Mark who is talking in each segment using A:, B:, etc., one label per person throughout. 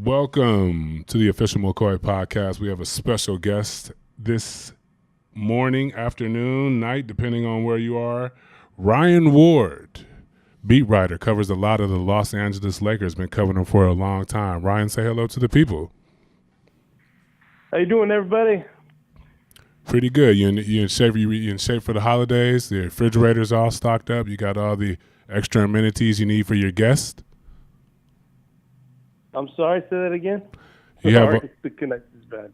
A: Welcome to the official McCoy podcast. We have a special guest this morning, afternoon, night, depending on where you are. Ryan Ward, beat writer, covers a lot of the Los Angeles Lakers. Been covering them for a long time. Ryan, say hello to the people.
B: How you doing, everybody?
A: Pretty good. You in shape? You in shape for the holidays? The refrigerator's all stocked up. You got all the extra amenities you need for your guest.
B: I'm sorry, say that again? The connection's bad.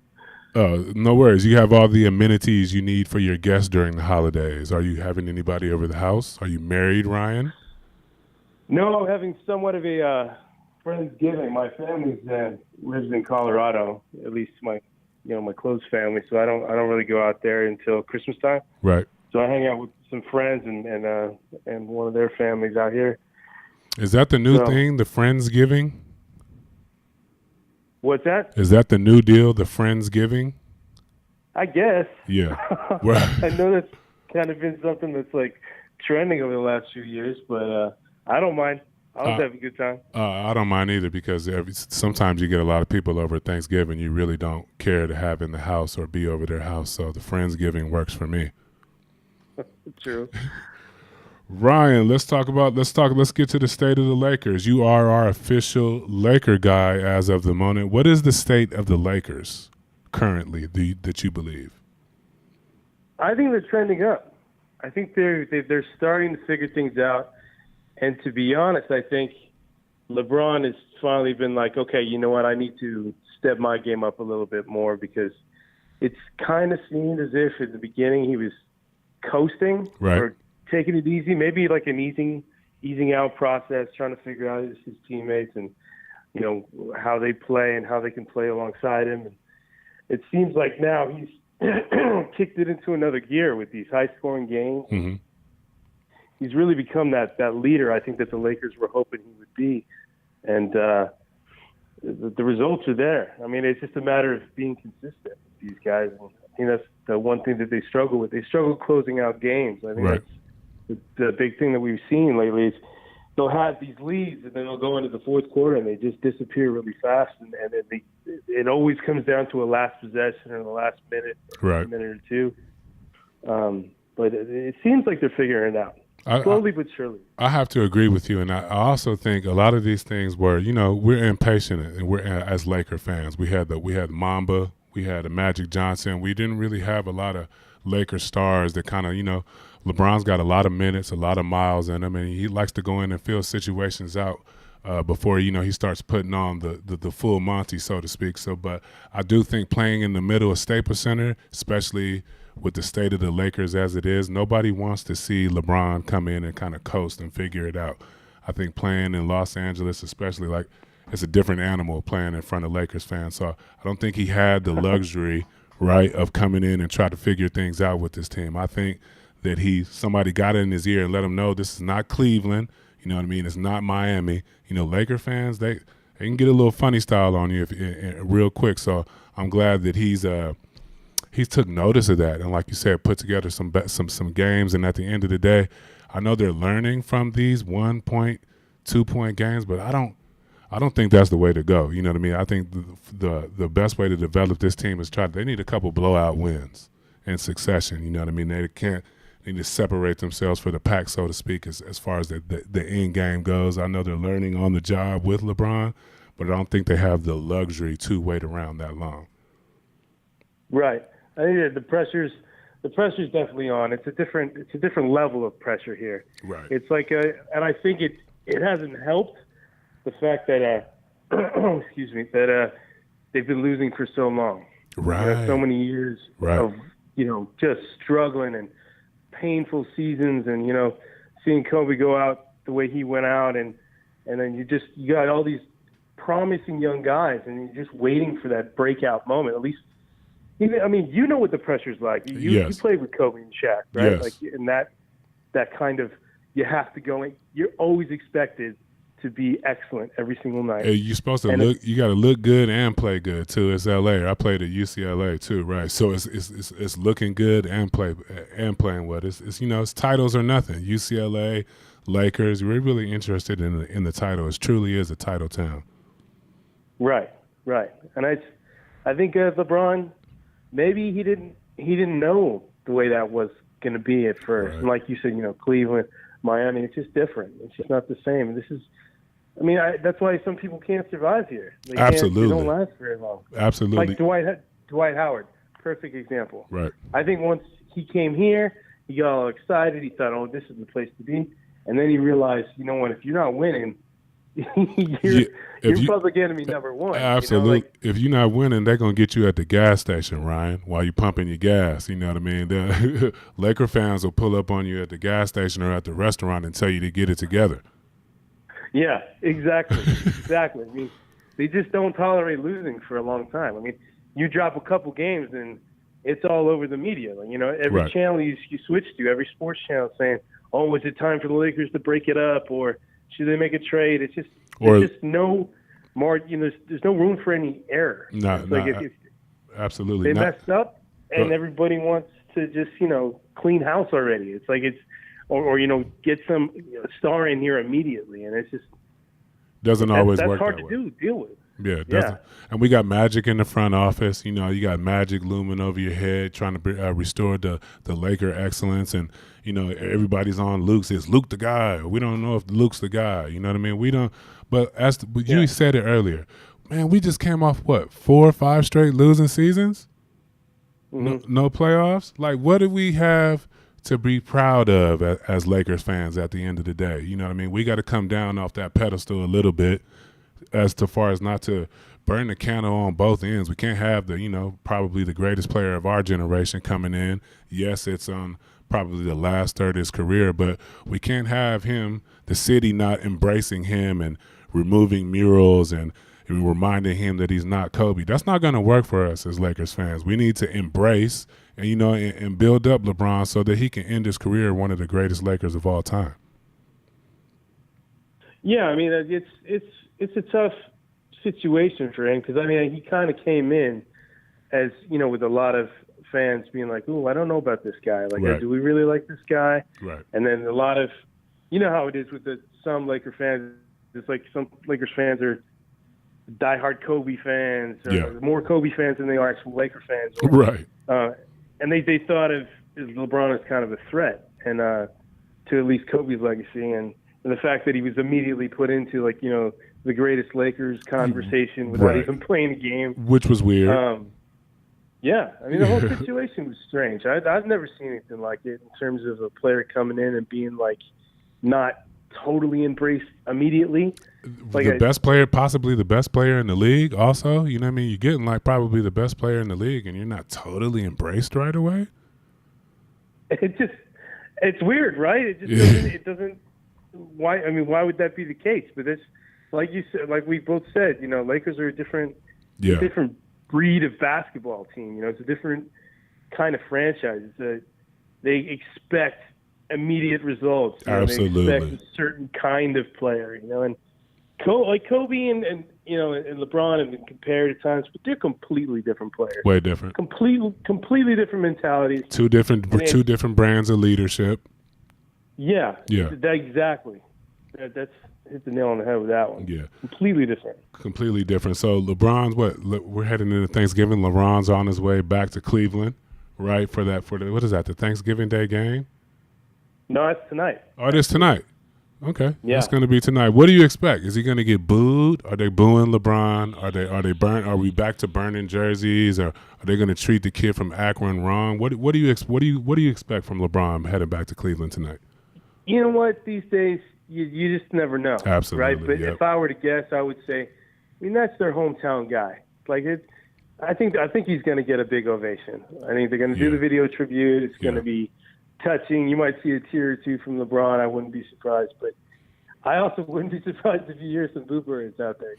A: No worries. You have all the amenities you need for your guests during the holidays. Are you having anybody over the house? Are you married, Ryan?
B: No, I'm having somewhat of a Friendsgiving. My family lives in Colorado, at least my close family. So I don't really go out there until Christmas time.
A: Right.
B: So I hang out with some friends and one of their families out here.
A: Is that the new thing, the Friendsgiving?
B: What's that?
A: Is that the new deal, the Friendsgiving?
B: I guess.
A: Yeah.
B: I know that's kind of been something that's like trending over the last few years, but I don't mind. I'll have a good time.
A: I don't mind either because sometimes you get a lot of people over at Thanksgiving you really don't care to have in the house or be over their house. So the Friendsgiving works for me.
B: True.
A: Ryan, let's get to the state of the Lakers. You are our official Laker guy as of the moment. What is the state of the Lakers currently that you believe?
B: I think they're trending up. I think they're starting to figure things out. And to be honest, I think LeBron has finally been like, okay, you know what? I need to step my game up a little bit more because it's kind of seemed as if at the beginning he was coasting or taking it easy, maybe like an easing out process, trying to figure out his teammates and, how they play and how they can play alongside him. And it seems like now he's kicked it into another gear with these high-scoring games.
A: Mm-hmm.
B: He's really become that leader I think that the Lakers were hoping he would be. And the results are there. I mean, it's just a matter of being consistent with these guys. And I think that's the one thing that they struggle with. They struggle closing out games. I think that's the big thing that we've seen lately is they'll have these leads and then they'll go into the fourth quarter and they just disappear really fast. And it always comes down to a last possession or the last minute, a minute or two. But it seems like they're figuring it out. Slowly but surely.
A: I have to agree with you, and I also think a lot of these things were, we're impatient, and we're as Laker fans. We had Mamba, we had Magic Johnson. We didn't really have a lot of Laker stars that kind of, LeBron's got a lot of minutes, a lot of miles in him, and he likes to go in and fill situations out before he starts putting on the full Monty, so to speak. So, but I do think playing in the middle of Staples Center, especially with the state of the Lakers as it is, nobody wants to see LeBron come in and kind of coast and figure it out. I think playing in Los Angeles, especially, it's a different animal playing in front of Lakers fans. So I don't think he had the luxury, of coming in and try to figure things out with this team. I think that somebody got in his ear and let him know this is not Cleveland. You know what I mean? It's not Miami. Laker fans, they can get a little funny style on you real quick. So I'm glad that he took notice of that, and like you said, put together some games. And at the end of the day, I know they're learning from these 1-point, 2-point games, but I don't think that's the way to go. You know what I mean? I think the best way to develop this team is they need a couple blowout wins in succession. You know what I mean? They need to separate themselves from the pack, so to speak, as far as the end game goes. I know they're learning on the job with LeBron, but I don't think they have the luxury to wait around that long.
B: Right. I think the pressure's definitely on. It's a different level of pressure here.
A: Right.
B: It's like and I think it hasn't helped the fact that that they've been losing for so long.
A: Right.
B: So many years of just struggling and painful seasons, and seeing Kobe go out the way he went out, and then you got all these promising young guys, and you're just waiting for that breakout moment. At least. I mean, you know what the pressure's like. You played with Kobe and Shaq, right?
A: Yes.
B: And that kind of, you have to go in. You're always expected to be excellent every single night.
A: Hey, you're supposed to you got to look good and play good too. It's LA. I played at UCLA too, right? So it's looking good and playing well. It's titles or nothing. UCLA, Lakers. We're really interested in the title. It truly is a title town.
B: Right. And I think LeBron, maybe he didn't know the way that was going to be at first.
A: Right.
B: And like you said, Cleveland, Miami, it's just different. It's just not the same. And this is, that's why some people can't survive here.
A: Absolutely.
B: They don't last very long.
A: Absolutely.
B: Like Dwight Howard, perfect example.
A: Right.
B: I think once he came here, he got all excited. He thought, oh, this is the place to be. And then he realized, you know what, if you're not winning, you're public enemy number one.
A: Absolutely. If you're not winning, they're going to get you at the gas station, Ryan, while you're pumping your gas. You know what I mean? The Laker fans will pull up on you at the gas station or at the restaurant and tell you to get it together.
B: Yeah, exactly. Exactly. They just don't tolerate losing for a long time. You drop a couple games and it's all over the media. Every
A: Right.
B: channel you switch to, every sports channel saying, oh, is it time for the Lakers to break it up, or should they make a trade? It's just no more. There's no room for any error.
A: Absolutely.
B: They messed up, and everybody wants to just clean house already. It's like or get some star in here immediately, and it's just
A: doesn't always work.
B: That's hard
A: that
B: to
A: way.
B: deal with.
A: Yeah, it doesn't. And we got Magic in the front office. You got Magic looming over your head, trying to restore the Laker excellence. And everybody's on Luke's. Is Luke the guy? We don't know if Luke's the guy. You know what I mean? We don't. But you said it earlier, man. We just came off 4 or 5 straight losing seasons.
B: Mm-hmm.
A: No playoffs. Like, what do we have to be proud of as Lakers fans at the end of the day? You know what I mean? We got to come down off that pedestal a little bit, as far as not to burn the candle on both ends. We can't have probably the greatest player of our generation coming in. Yes, it's on probably the last third of his career, but we can't have the city not embracing him and removing murals and reminding him that he's not Kobe. That's not going to work for us as Lakers fans. We need to embrace and build up LeBron so that he can end his career one of the greatest Lakers of all time.
B: Yeah, it's a tough situation for him because he kind of came in as with a lot of fans being like, "Ooh, I don't know about this guy. Like,
A: right.
B: Do we really like this guy?"
A: Right.
B: And then a lot of, how it is with some Laker fans. It's like some Lakers fans are diehard Kobe fans, or more Kobe fans than they are actual Laker fans.
A: Right.
B: And they thought of LeBron as kind of a threat, and to at least Kobe's legacy, and the fact that he was immediately put into the greatest Lakers conversation without even playing a game,
A: which was weird.
B: The whole situation was strange. I've never seen anything like it in terms of a player coming in and being not totally embraced immediately.
A: Possibly the best player in the league. Also, you know what I mean? You're getting probably the best player in the league, and you're not totally embraced right away.
B: It's weird, right? It doesn't. Why would that be the case? But it's like you said, like we both said, Lakers are a different breed of basketball team. It's a different kind of franchise. They expect immediate results.
A: Absolutely.
B: They expect a certain kind of player. And Kobe and LeBron have been compared at times, but they're completely different players.
A: Way different.
B: Completely different mentalities.
A: Two different brands of leadership.
B: Yeah. Exactly. That's hit the nail on the head with that one.
A: Yeah.
B: Completely different. So LeBron's we're heading into Thanksgiving. LeBron's on his way back to Cleveland, right? For the the Thanksgiving Day game? No, it's tonight. Oh, it is tonight. Okay. Yeah. It's going to be tonight. What do you expect? Is he going to get booed? Are they booing LeBron? Are we back to burning jerseys? Or are they going to treat the kid from Akron wrong? What do you expect from LeBron heading back to Cleveland tonight? You know what? These days, you just never know. Absolutely. Right? But if I were to guess, I would say, that's their hometown guy. I think he's going to get a big ovation. I think they're going to do the video tribute. It's going to be touching. You might see a tear or two from LeBron. I wouldn't be surprised, but I also wouldn't be surprised if you hear some boo birds out there.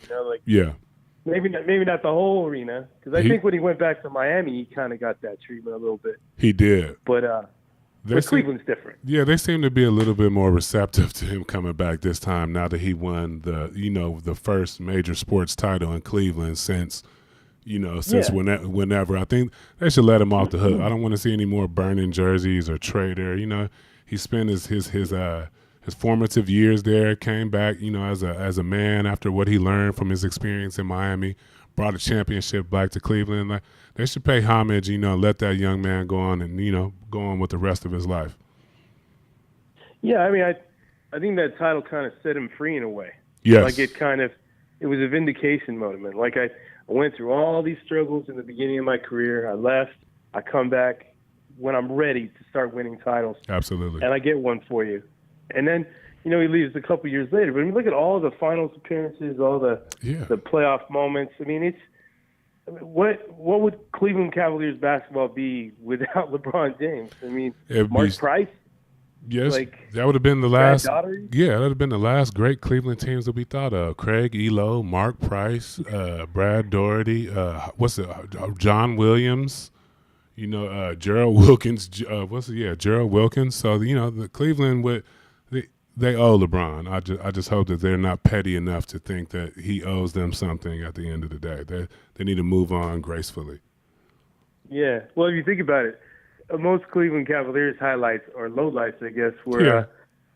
B: Maybe not the whole arena, because I think when he went back to Miami, he kind of got that treatment a little bit. He did, but Cleveland's different. Yeah, they seem to be a little bit more receptive to him coming back this time. Now that he won the first major sports title in Cleveland since. Whenever. I think they should let him off the hook. I don't want to see any more burning jerseys or trader. He spent his
A: his formative years there, came back, as a man after what he learned from his experience in Miami, brought a championship back to Cleveland. Like, they should pay homage, let that young man go on and, go on with the rest of his life.
B: Yeah, I mean, I think that title kind of set him free in a way.
A: Yes.
B: Like it was a vindication moment. Like I went through all these struggles in the beginning of my career. I left. I come back when I'm ready to start winning titles.
A: Absolutely.
B: And I get one for you. And then, he leaves a couple years later. But I mean, look at all the finals appearances, all the playoff moments. I mean, what would Cleveland Cavaliers basketball be without LeBron James? I mean, Mark Price.
A: Yes, that would have been the last. Yeah, that would have been the last great Cleveland teams that we thought of. Craig Elo, Mark Price, Brad Daugherty, John Williams, Gerald Wilkins. Gerald Wilkins. So the Cleveland they owe LeBron. I just hope that they're not petty enough to think that he owes them something at the end of the day. They need to move on gracefully. Yeah,
B: well, if you think about it. Most Cleveland Cavaliers highlights or lowlights, I guess, were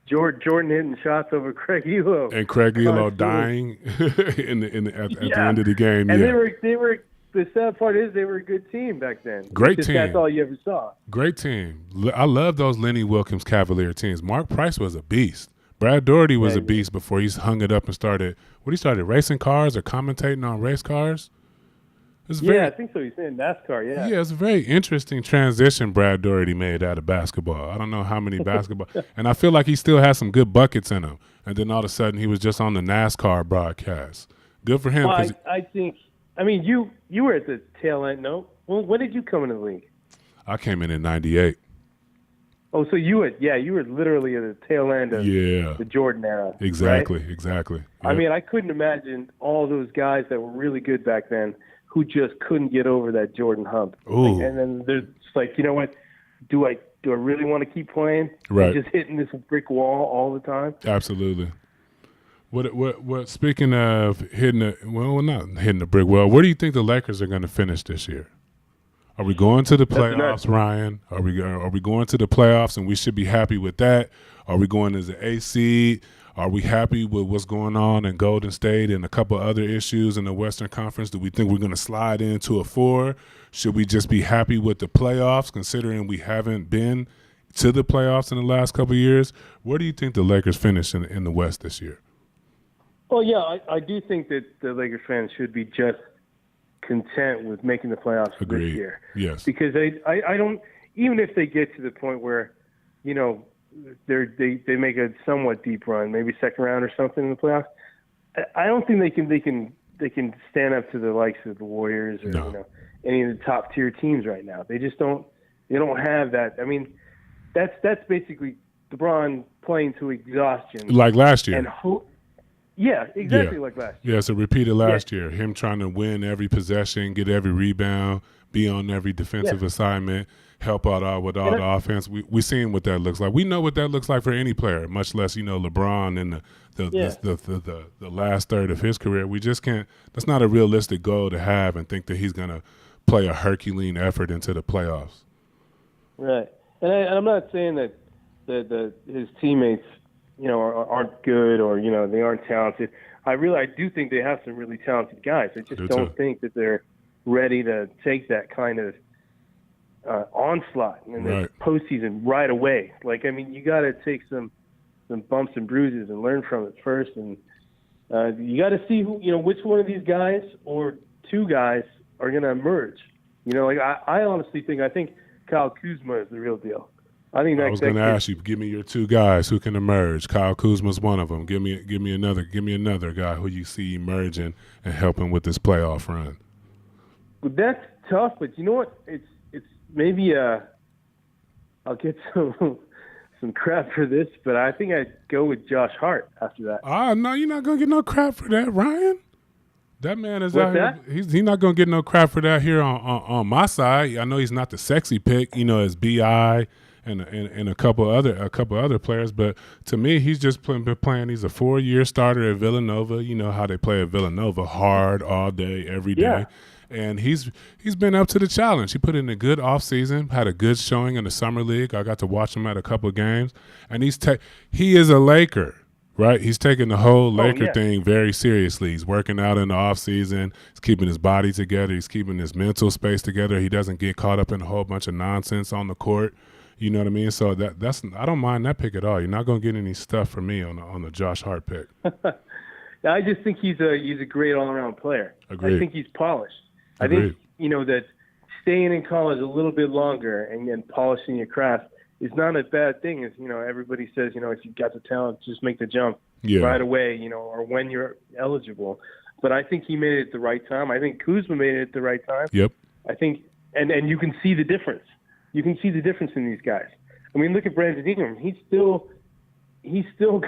B: Jordan hitting shots over Craig Elo
A: and Craig Elo dying at the end of the game.
B: And they were. The sad part is they were a good team back then.
A: Great team.
B: That's all you ever saw.
A: Great team. I love those Lenny Wilkens Cavalier teams. Mark Price was a beast. Brad Daugherty was a beast before he hung it up and started racing cars or commentating on race cars.
B: I think so. He's saying NASCAR, yeah.
A: Yeah, it's a very interesting transition Brad Daugherty made out of basketball. I don't know how many basketball. And I feel like he still has some good buckets in him. And then all of a sudden he was just on the NASCAR broadcast. Good for him.
B: Well, I think, you were at the tail end, no? When did you come into the league?
A: I came in 98.
B: Oh, so you were literally at the tail end of the Jordan era.
A: Exactly,
B: right?
A: exactly.
B: Yep. I couldn't imagine all those guys that were really good back then who just couldn't get over that Jordan hump.
A: Ooh.
B: And then there's you know what? Do I really want to keep playing?
A: Right.
B: Just hitting this brick wall all the time?
A: Absolutely. What speaking of not hitting the brick wall, where do you think the Lakers are going to finish this year? Are we going to the playoffs, Ryan? Are we going to the playoffs and we should be happy with that? Are we going as an A seed? Are we happy with what's going on in Golden State and a couple other issues in the Western Conference? Do we think we're going to slide into a 4? Should we just be happy with the playoffs, considering we haven't been to the playoffs in the last couple of years? Where do you think the Lakers finish in the West this year?
B: Well, yeah, I do think that the Lakers fans should be just content with making the playoffs
A: Agreed.
B: This year.
A: Yes.
B: Because I don't, even if they get to the point where, they make a somewhat deep run, maybe second round or something in the playoffs, I don't think they can stand up to the likes of the Warriors or any of the top tier teams right now. They just don't. They don't have that. I mean, that's basically LeBron playing to exhaustion,
A: like last year.
B: Yeah, exactly like last year.
A: Yeah, so repeated last year. Him trying to win every possession, get every rebound, be on every defensive assignment, help out with all the offense. We seen what that looks like. We know what that looks like for any player, much less LeBron in the last third of his career. We just can't. That's not a realistic goal to have and think that he's going to play a Herculean effort into the playoffs.
B: Right, and I'm not saying that his teammates aren't good or they aren't talented. I do think they have some really talented guys. I just don't think that they're ready to take that kind of onslaught in the postseason right away. You got to take some bumps and bruises and learn from it first, and you got to see which one of these guys or two guys are going to emerge. I honestly think Kyle Kuzma is the real deal. I was
A: going to ask you, give me your two guys who can emerge. Kyle Kuzma's one of them. Give me another guy who you see emerging and helping with this playoff run.
B: Well, that's tough, but you know what? It's maybe I'll get some crap for this, but I think I'd go with Josh Hart after that.
A: No, you're not going to get no crap for that, Ryan. That man is out here. He's not going to get no crap for that here on my side. I know he's not the sexy pick, as B.I., and a couple other players, but to me, he's just been playing. He's a 4-year starter at Villanova. You know how they play at Villanova, hard all day, every day. And he's been up to the challenge. He put in a good offseason, had a good showing in the summer league. I got to watch him at a couple of games, and he is a Laker. Right, he's taking the whole Laker thing very seriously. He's working out in the off season. He's keeping his body together. He's keeping his mental space together. He doesn't get caught up in a whole bunch of nonsense on the court. You know what I mean? So that's I don't mind that pick at all. You're not going to get any stuff from me on the Josh Hart pick.
B: I just think he's a great all around player.
A: Agreed.
B: I think he's polished.
A: Agreed.
B: I think that staying in college a little bit longer and polishing your craft is not a bad thing. As everybody says, if you've got the talent, just make the jump right away, or when you're eligible. But I think he made it at the right time. I think Kuzma made it at the right time.
A: Yep.
B: I think, and you can see the difference. You can see the difference in these guys. I mean, look at Brandon Ingram. He still needs some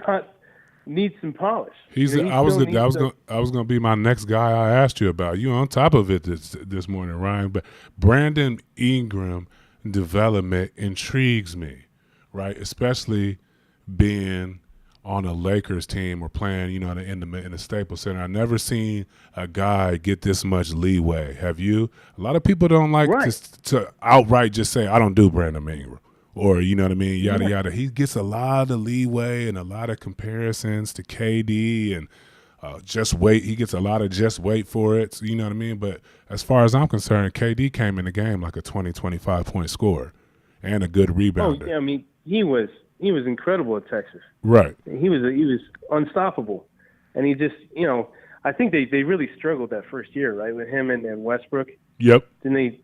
B: polish.
A: I was going to be my next guy I asked you about. You on top of it this morning, Ryan. But Brandon Ingram development intrigues me, right? Especially being on a Lakers team or playing, in the Staples Center. I've never seen a guy get this much leeway. Have you? A lot of people don't like to outright just say, I don't do Brandon Ingram. Or, you know what I mean, yada, yada. He gets a lot of leeway and a lot of comparisons to KD and just wait. He gets a lot of just wait for it. You know what I mean? But as far as I'm concerned, KD came in the game like a 20, 25-point scorer and a good rebounder.
B: Oh, yeah, I mean, he was incredible at Texas.
A: Right.
B: He was unstoppable. And he just, I think they really struggled that first year, right, with him and Westbrook.
A: Yep.
B: Didn't they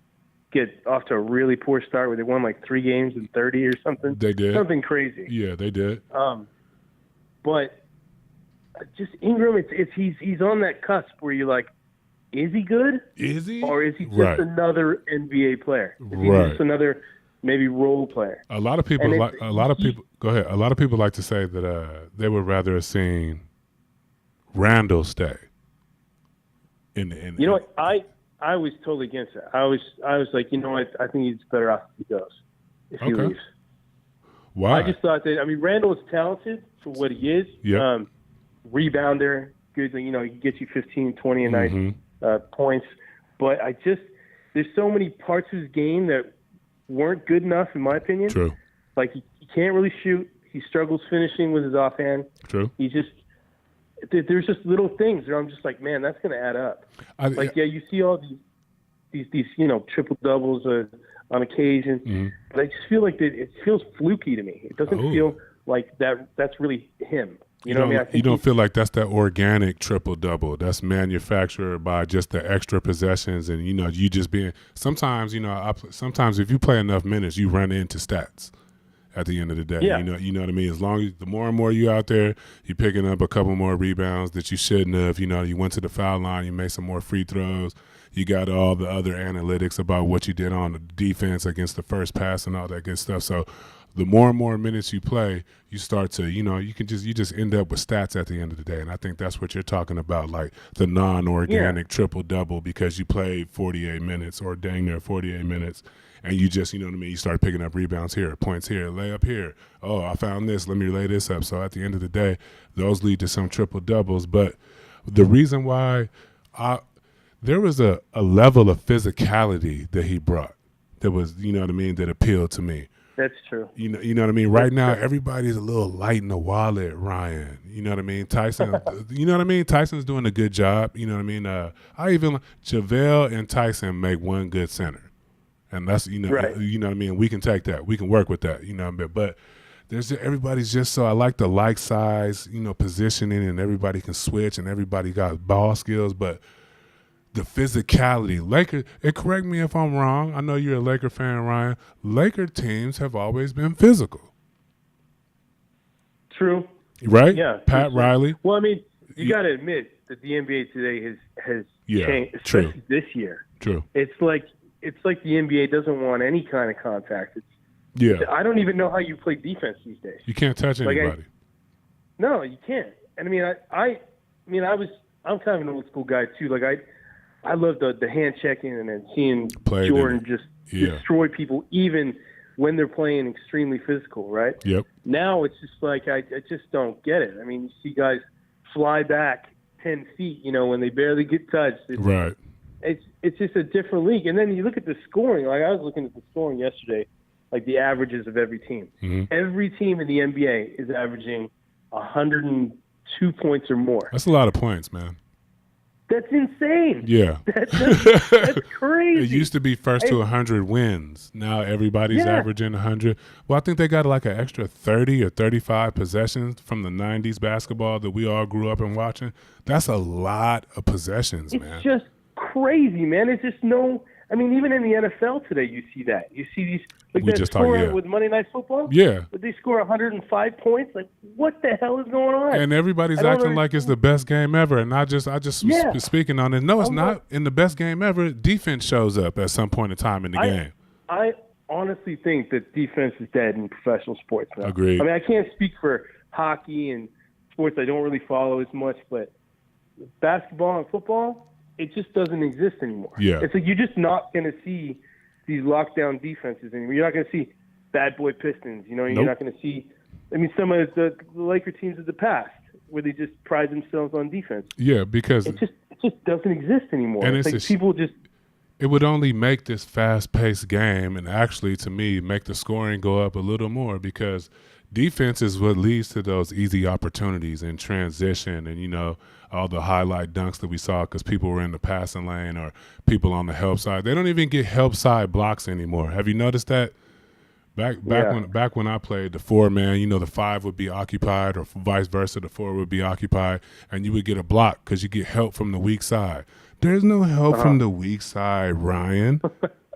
B: get off to a really poor start where they won like 3 games in 30 or something?
A: They did.
B: Something crazy.
A: Yeah, they did.
B: But just Ingram, he's on that cusp where you're like, is he good?
A: Is he?
B: Or is he just another NBA player? Is he just another maybe role player?
A: A lot of people go ahead. A lot of people like to say that they would rather have seen Randall stay.
B: I was totally against it. I was like, I think he's better off if he goes. If he leaves.
A: Why?
B: I just thought that Randall is talented for what he is.
A: Yeah.
B: Rebounder, good. He can get you 15, 20 a night points. But there's so many parts of his game that weren't good enough, in my opinion.
A: True.
B: Like he can't really shoot. He struggles finishing with his offhand.
A: True.
B: There's just little things where I'm just like, man, that's going to add up. You see all these triple doubles on occasion, but I just feel like it feels fluky to me. It doesn't feel like that's really him. You know what I mean?
A: You don't feel like that's that organic triple double that's manufactured by just the extra possessions, and you just being. Sometimes sometimes if you play enough minutes, you run into stats. At the end of the day, you know what I mean. As long as the more and more you out there, you're picking up a couple more rebounds that you shouldn't have. You went to the foul line, you made some more free throws. You got all the other analytics about what you did on the defense against the first pass and all that good stuff. So, the more and more minutes you play, you start to, you just end up with stats at the end of the day. And I think that's what you're talking about, like the non-organic triple double because you played 48 minutes or dang near 48 minutes. And you just, you start picking up rebounds here, points here, layup here. Oh, I found this. Let me lay this up. So at the end of the day, those lead to some triple doubles. But the reason why there was a level of physicality that he brought that was, that appealed to me.
B: That's true.
A: You know what I mean? Right now, everybody's a little light in the wallet, Ryan. You know what I mean? Tyson, Tyson's doing a good job. You know what I mean? JaVale and Tyson make one good center. And that's, you know what I mean? We can take that. We can work with that, But everybody's just so, I like the like size, positioning, and everybody can switch and everybody got ball skills. But the physicality, Laker, and correct me if I'm wrong. I know you're a Laker fan, Ryan. Laker teams have always been physical.
B: True.
A: Right?
B: Yeah.
A: Pat Riley.
B: Well, I mean, you got to admit that the NBA today has changed, especially this year.
A: True.
B: It's like the NBA doesn't want any kind of contact. I don't even know how you play defense these days.
A: You can't touch anybody.
B: No, you can't. And I'm kind of an old school guy too. Like I love the hand checking and then seeing Jordan just destroy people even when they're playing extremely physical, right?
A: Yep.
B: Now it's just like I just don't get it. I mean, you see guys fly back 10 feet, when they barely get touched. it's just a different league. And then you look at the scoring. Like I was looking at the scoring yesterday, like the averages of every team.
A: Mm-hmm.
B: Every team in the NBA is averaging 102 points or more.
A: That's a lot of points, man.
B: That's insane.
A: Yeah.
B: That's crazy.
A: It used to be first to 100 wins. Now everybody's averaging 100. Well, I think they got like an extra 30 or 35 possessions from the 90s basketball that we all grew up and watching. That's a lot of possessions, man.
B: It's just crazy, man. It's just even in the NFL today, you see that. You see these, like that score with Monday Night Football?
A: Yeah.
B: But they score 105 points? Like, what the hell is going on?
A: And everybody's acting like it's the best game ever. And I just speaking on it. No, it's not. In the best game ever, defense shows up at some point in time in the game.
B: I honestly think that defense is dead in professional sports now.
A: Agreed.
B: I mean, I can't speak for hockey and sports I don't really follow as much, but basketball and football, it just doesn't exist anymore.
A: Yeah.
B: It's like you're just not going to see these lockdown defenses anymore. You're not going to see bad boy Pistons. You're not going to see some of the Laker teams of the past where they just pride themselves on defense.
A: Yeah, because
B: it just doesn't exist anymore.
A: And
B: it's like people just –
A: it would only make this fast-paced game and actually, to me, make the scoring go up a little more because defense is what leads to those easy opportunities in transition and, all the highlight dunks that we saw because people were in the passing lane or people on the help side. They don't even get help side blocks anymore. Have you noticed that? Back when I played the 4-man, the 5 would be occupied or vice versa, the 4 would be occupied, and you would get a block because you get help from the weak side. There's no help from the weak side, Ryan.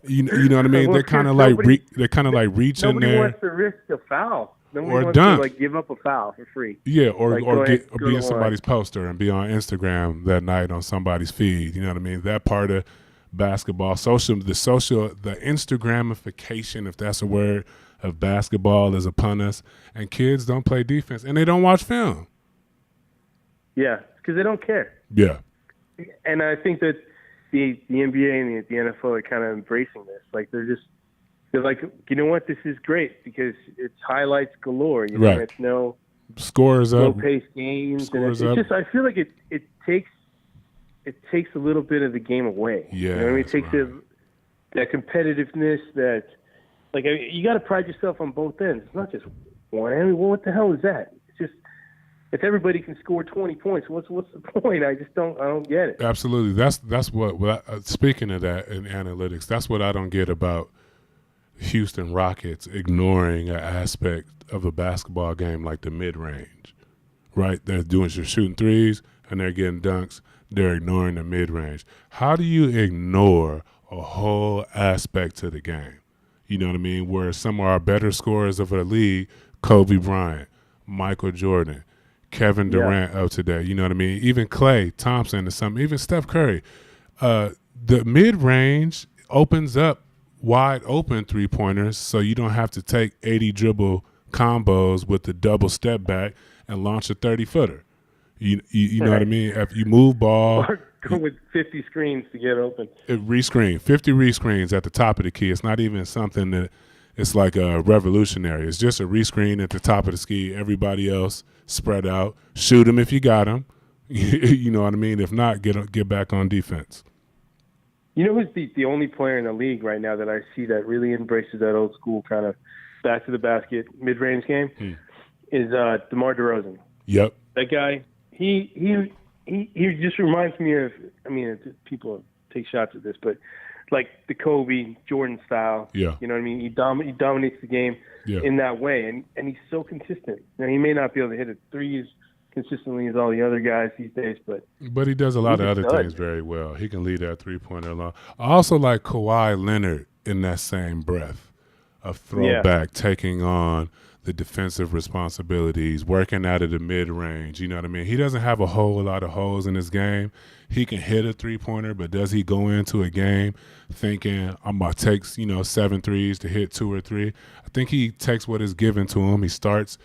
A: You know what I mean? They're kind of like reaching
B: nobody
A: there.
B: Nobody wants to risk a foul. Nobody wants
A: dunk.
B: to give up a foul for free.
A: Yeah, or be in somebody's poster and be on Instagram that night on somebody's feed. You know what I mean? That part of basketball, the Instagramification, if that's a word, of basketball is upon us. And kids don't play defense and they don't watch film.
B: Yeah, because they don't care.
A: Yeah.
B: And I think that the NBA and the NFL are kind of embracing this. Like they're like, you know what? This is great because it's highlights galore.
A: Right.
B: It's no
A: scores up,
B: low-paced games.
A: Scores
B: and
A: up.
B: I feel like it takes a little bit of the game away.
A: Yeah,
B: it takes that competitiveness that, like, you got to pride yourself on both ends. It's not just one end. Well, what the hell is that? It's just if everybody can score 20 points, what's the point? I don't get it.
A: Absolutely. That's what speaking of that in analytics, that's what I don't get about Houston Rockets ignoring an aspect of a basketball game like the mid-range, right? They're shooting threes and they're getting dunks. They're ignoring the mid-range. How do you ignore a whole aspect to the game? You know what I mean? Where some of our better scorers of the league, Kobe Bryant, Michael Jordan, Kevin Durant of today, you know what I mean? Even Klay Thompson or something, even Steph Curry. The mid-range opens up wide open three-pointers so you don't have to take 80 dribble combos with the double step back and launch a 30-footer. You know what I mean? If you move ball.
B: Or go with 50 screens to get open. 50
A: rescreens at the top of the key. It's not even something that it's like a revolutionary. It's just a rescreen at the top of the ski. Everybody else spread out. Shoot them if you got them. You know what I mean? If not, get back on defense.
B: You know who's the only player in the league right now that I see that really embraces that old school kind of back to the basket mid-range game is DeMar DeRozan.
A: Yep.
B: That guy, he just reminds me of, people take shots at this, but like the Kobe, Jordan style.
A: Yeah.
B: You know what I mean? He dominates the game in that way, and he's so consistent. Now, he may not be able to hit a threes consistently as all the other guys these days, but
A: he does a lot of other things very well. He can lead that three-pointer along. I also like Kawhi Leonard in that same breath of throwback, taking on the defensive responsibilities, working out of the mid-range. You know what I mean? He doesn't have a whole lot of holes in his game. He can hit a three-pointer, but does he go into a game thinking, I'm going to take 7 threes to hit 2 or 3? I think he takes what is given to him. He starts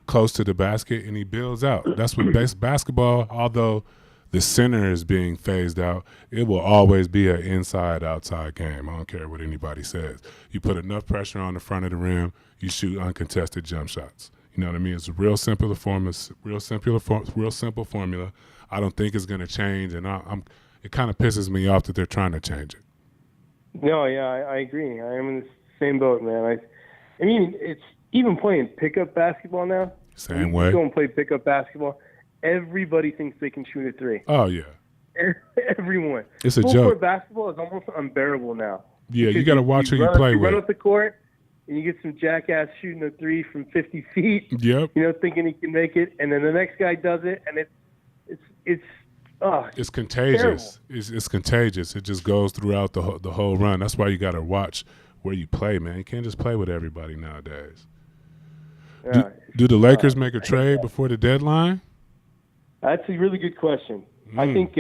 A: close to the basket, and he builds out. That's what basketball, although the center is being phased out, it will always be an inside-outside game. I don't care what anybody says. You put enough pressure on the front of the rim, you shoot uncontested jump shots. You know what I mean? It's a real simple formula. I don't think it's going to change, and it kind of pisses me off that they're trying to change it.
B: No, yeah, I agree. I am in the same boat, man. I mean, it's even playing pickup basketball now.
A: Same way.
B: You go and play pickup basketball. Everybody thinks they can shoot a three.
A: Oh yeah.
B: Everyone.
A: It's a
B: Full
A: joke.
B: court basketball is almost unbearable now.
A: Yeah, you got to watch who you play
B: you
A: with.
B: run up the court, and you get some jackass shooting a three from 50 feet.
A: Yep.
B: Thinking he can make it, and then the next guy does it, and
A: it's contagious. It's contagious. It just goes throughout the whole run. That's why you got to watch where you play, man. You can't just play with everybody nowadays. Do the Lakers make a trade before the deadline?
B: That's a really good question. I think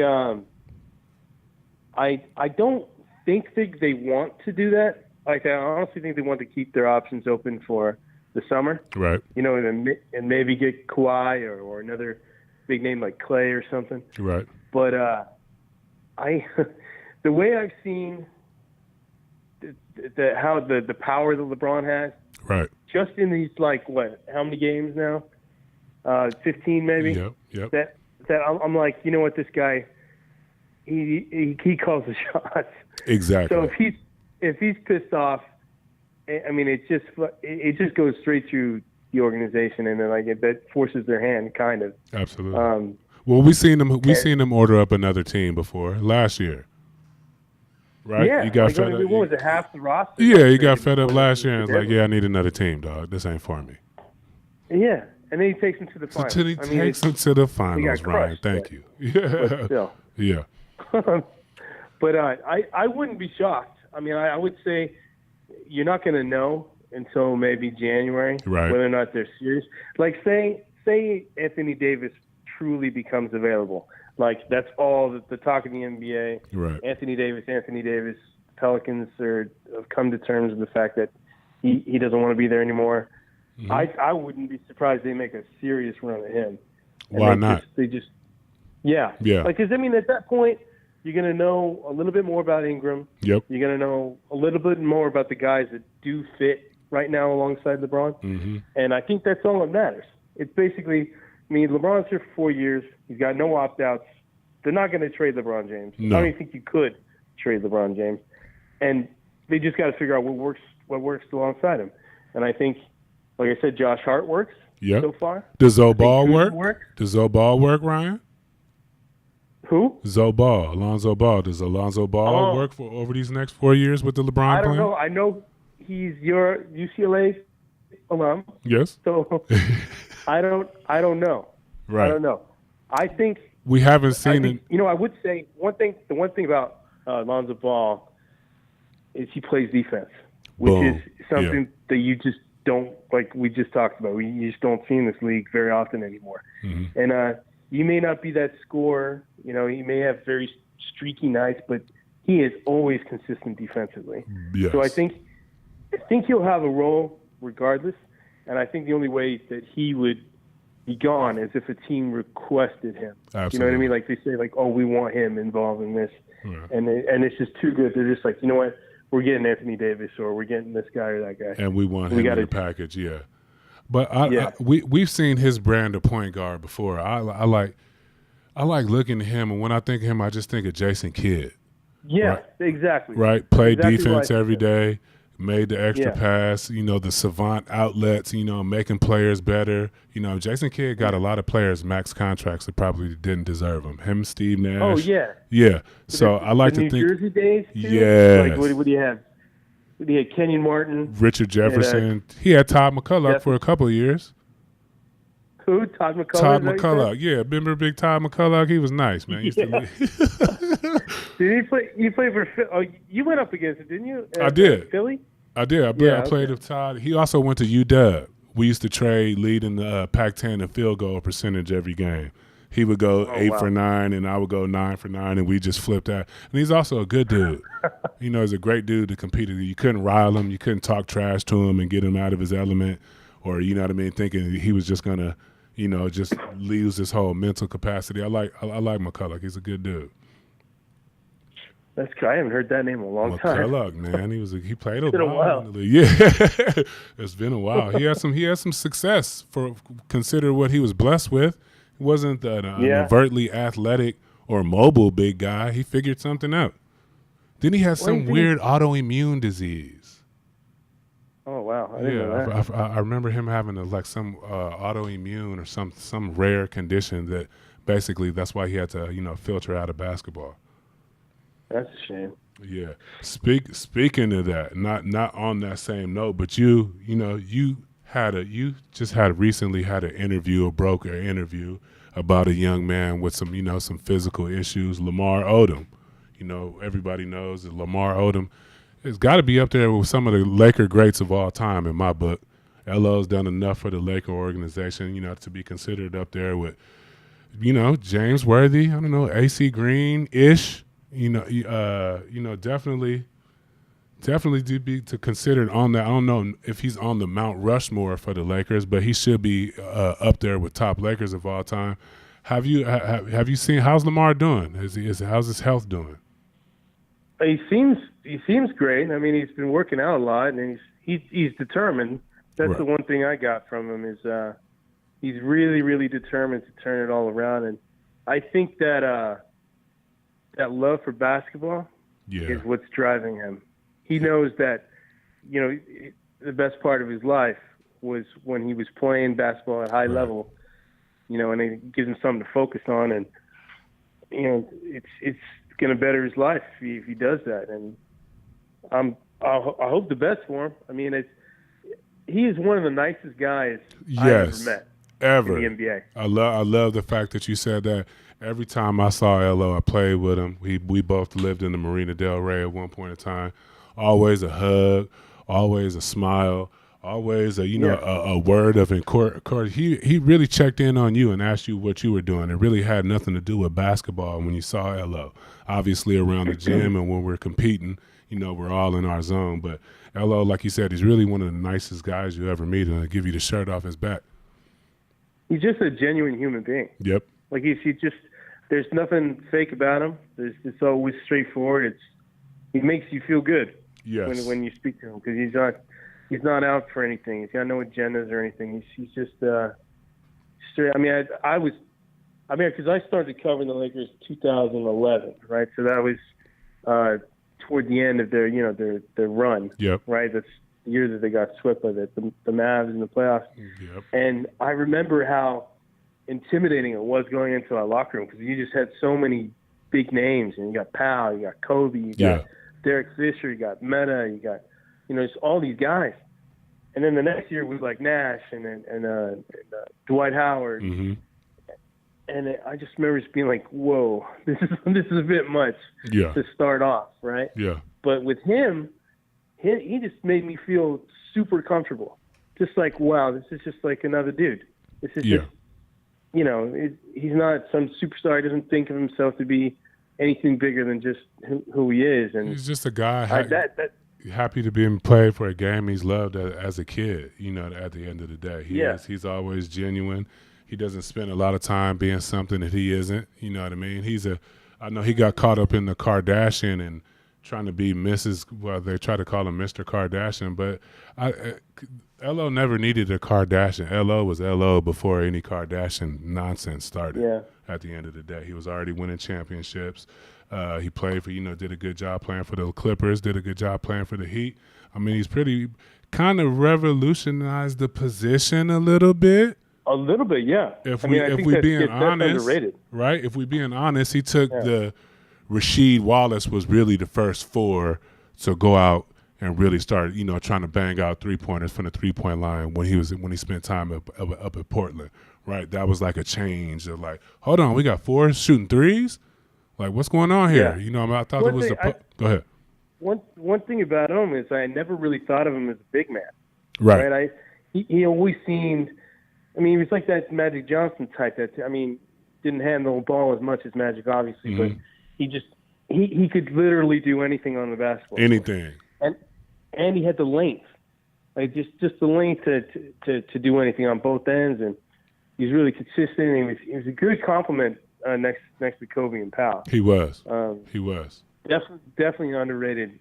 B: I don't think they want to do that. Like, I honestly think they want to keep their options open for the summer.
A: Right.
B: And maybe get Kawhi or another big name like Clay or something.
A: Right.
B: But the way I've seen how the power that LeBron has,
A: right,
B: just in these how many games now? 15 maybe.
A: Yep.
B: That I'm like, you know what, this guy, he calls the shots.
A: Exactly.
B: So if he's pissed off, I mean, it just goes straight through the organization, and then that forces their hand, kind of.
A: Absolutely. Well, we seen them order up another team before last year, right?
B: Yeah.
A: You got fed up.
B: What was it, half the roster?
A: Yeah, you got fed up last year, and was like, yeah, I need another team, dog. This ain't for me.
B: Yeah, and then he takes them to the finals.
A: Takes them to the finals, Ryan. Thank you. Yeah.
B: Still.
A: Yeah.
B: But I wouldn't be shocked. I mean, I would say you're not going to know until maybe January whether or not they're serious. Like, say Anthony Davis truly becomes available. Like, that's all the talk of the NBA.
A: Right.
B: Anthony Davis. Pelicans have come to terms with the fact that he doesn't want to be there anymore. Mm-hmm. I wouldn't be surprised they make a serious run at him. And
A: why not?
B: Yeah. Like, because, I mean, at that point, you're going to know a little bit more about Ingram.
A: Yep.
B: You're going to know a little bit more about the guys that do fit right now alongside LeBron.
A: Mm-hmm.
B: And I think that's all that matters. It's basically, I mean, LeBron's here for 4 years. He's got no opt-outs. They're not going to trade LeBron James.
A: No.
B: I don't even think you could trade LeBron James. And they just got to figure out what works alongside him. And I think, like I said, Josh Hart works so far.
A: Does Zoe Ball work? Does Zoe Ball work, Ryan?
B: Who?
A: Zoe Ball, Alonzo Ball. Does Alonzo Ball work for over these next 4 years with the LeBron plan?
B: I don't know. I know he's your UCLA alum.
A: Yes.
B: So I don't know.
A: Right.
B: I don't know. I think
A: we haven't seen it.
B: I would say the one thing about Alonzo Ball is he plays defense, which is something that you just don't, like we just talked about. You just don't see in this league very often anymore. Mm-hmm. And you may not be that scorer. He may have very streaky nights, but he is always consistent defensively.
A: Yes.
B: So I think he'll have a role regardless. And I think the only way that he would be gone is if a team requested him.
A: Absolutely.
B: You know what I mean? Like, they say, like, oh, we want him involved in this.
A: Yeah.
B: And it's just too good. They're just like, you know what? We're getting Anthony Davis, or we're getting this guy or that guy.
A: And we want him in the package, yeah. But we've seen his brand of point guard before. I like looking at him, and when I think of him, I just think of Jason Kidd.
B: Yeah,
A: right?
B: Exactly.
A: Right? Played defense every day, made the extra pass, the savant outlets, making players better. Jason Kidd got a lot of players max contracts that probably didn't deserve them. Him, Steve Nash.
B: Oh, yeah.
A: Yeah. So I like to think.
B: New Jersey days, too?
A: Yes.
B: Like, what do you have? He had Kenyon Martin.
A: Richard Jefferson. He had Todd McCullough for a couple of years.
B: Who? Todd McCullough?
A: Todd McCullough. Yeah. Remember Big Todd McCullough? He was nice, man.
B: Did he play? You played for – you went up against it, didn't you?
A: I did.
B: Philly?
A: I did. I played with Todd. He also went to UW. We used to trade leading the Pac-10 in field goal percentage every game. He would go 8 for 9, and I would go 9 for 9, and we just flipped that. And he's also a good dude. He's a great dude to compete with. You couldn't rile him. You couldn't talk trash to him and get him out of his element, or thinking he was just going to, just lose his whole mental capacity. I like McCullough. He's a good dude.
B: That's good. I haven't heard that name in a long time.
A: McCullough, man, he played a
B: while.
A: In the league. Yeah, it's been a while. He had some success for consider what he was blessed with. He wasn't an overtly athletic or mobile big guy. He figured something out. Then he had some weird autoimmune disease.
B: Oh wow! I didn't know that.
A: I remember him having some autoimmune or some rare condition that basically that's why he had to filter out of basketball.
B: That's a shame.
A: Yeah. Speaking of that, not on that same note, but you just recently had an interview, a broker interview about a young man with some physical issues, Lamar Odom. Everybody knows that Lamar Odom has got to be up there with some of the Laker greats of all time in my book. LO's done enough for the Laker organization, to be considered up there with, James Worthy, I don't know, AC Green-ish, definitely to be considered on that. I don't know if he's on the Mount Rushmore for the Lakers, but he should be up there with top Lakers of all time. Have you seen how's Lamar doing? How's his health doing?
B: He seems great. I mean, he's been working out a lot, and he's determined. That's right. The one thing I got from him is he's really, really determined to turn it all around. And I think that that love for basketball is what's driving him. He knows that, the best part of his life was when he was playing basketball at high level, and it gives him something to focus on. And, it's going to better his life if he does that. And I hope the best for him. I mean, he is one of the nicest guys I've ever met in the NBA.
A: I love the fact that you said that. Every time I saw LO, I played with him. We both lived in the Marina Del Rey at one point in time. Always a hug, always a smile, always a word of encouragement. He really checked in on you and asked you what you were doing. It really had nothing to do with basketball when you saw LO. Obviously around the gym and when we're competing, we're all in our zone. But LO, like you said, he's really one of the nicest guys you ever meet, and he'll give you the shirt off his back.
B: He's just a genuine human being.
A: Yep.
B: Like there's nothing fake about him. It's always straightforward. He makes you feel good.
A: Yes.
B: When you speak to him, because he's not out for anything. He's got no agendas or anything. He's just straight. I mean, because I started covering the Lakers 2011, right? So that was toward the end of their run.
A: Yep.
B: Right. That's the year that they got swept by the Mavs in the playoffs.
A: Yep.
B: And I remember how intimidating it was going into our locker room because you just had so many big names, and you got Powell, you got Kobe, you got Derek Fisher, you got Meta, you got just all these guys. And then the next year was like Nash and Dwight Howard, and I just remember just being like, "Whoa, this is a bit much to start off, right?"
A: Yeah.
B: But with him, he just made me feel super comfortable, just like, wow, this is just like another dude. This is just, he's not some superstar. He doesn't think of himself to be anything bigger than just who he is. And
A: he's just a guy happy to be played for a game he's loved as a kid, at the end of the day. He's always genuine. He doesn't spend a lot of time being something that he isn't. You know what I mean? I know he got caught up in the Kardashian and trying to be Mrs. Well, they try to call him Mr. Kardashian, but LO never needed a Kardashian. LO was LO before any Kardashian nonsense started.
B: Yeah.
A: At the end of the day, he was already winning championships. He played for, did a good job playing for the Clippers, did a good job playing for the Heat. I mean, he's kind of revolutionized the position a little bit.
B: A little bit, yeah.
A: If we being honest,
B: underrated.
A: Right? If we being honest, he took the Rasheed Wallace was really the first four to go out and really start, trying to bang out 3-pointers from the 3-point line when he spent time up at Portland, right? That was like a change of like, hold on, we got 4 shooting threes? Like, what's going on here?
B: Yeah.
A: I thought it was go ahead.
B: One thing about him is I never really thought of him as a big man.
A: Right.
B: He always seemed, he was like that Magic Johnson type didn't handle the ball as much as Magic, obviously, but he could literally do anything on the basketball.
A: Anything.
B: And he had the length, like just the length to do anything on both ends, and he's really consistent. And he was a good compliment next to Kobe and Powell.
A: He was.
B: Definitely an underrated